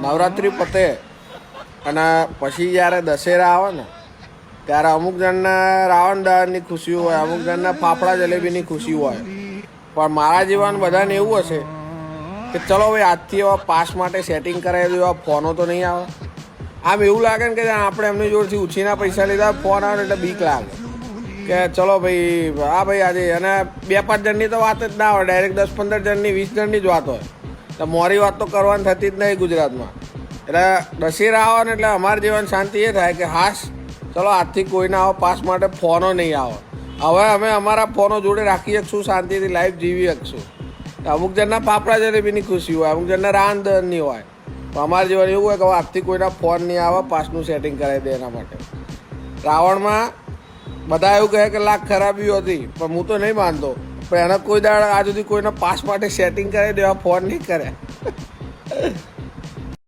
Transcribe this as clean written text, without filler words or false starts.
નવરાત્રિ પતે અને પછી જ્યારે દશેરા આવે ને ત્યારે અમુક જણને રાવણ દહનની ખુશી હોય, અમુક જણને ફાફડા જલેબીની ખુશી હોય. પણ મારા જીવન બધાને એવું હશે કે ચલો ભાઈ આજથી એવા પાસ માટે સેટિંગ કરાવી દો, એવા ફોનો તો નહીં આવે. આમ એવું લાગે ને કે આપણે એમની જોડેથી ઉછીના પૈસા લીધા, ફોન આવે એટલે બીક લાગે કે ચલો ભાઈ હા ભાઈ આજે. અને 2-5 જણની તો વાત જ ના હોય, ડાયરેક્ટ 10-15 જણની 20 જણની જ વાત હોય. તો મોરી વાત તો કરવાની થતી જ નહીં ગુજરાતમાં. એટલે દશેરા આવે ને એટલે અમારા જીવન શાંતિ એ થાય કે હાશ ચલો આજથી કોઈને આવો પાસ માટે ફોનો નહીં આવે. હવે અમે અમારા ફોનો જોડે રાખી શકશું, શાંતિથી લાઈફ જીવી શકશું. અમુક જણના ફાફડા જલેબીની ખુશી હોય, અમુક જણના રાવણ દહનની હોય. તો અમારા જીવન એવું હોય કે હવે આજથી કોઈના ફોન નહીં આવે, પાસનું સેટિંગ કરાવી દે એના માટે. રાવણમાં બધા એવું કહે કે લાખ ખરાબીઓ હતી, પણ હું તો નહીં માનતો. પણ એને કોઈ દાડ આજ સુધી કોઈના પાસ માટે સેટિંગ કરાવી દેવા ફોન નહીં કરે.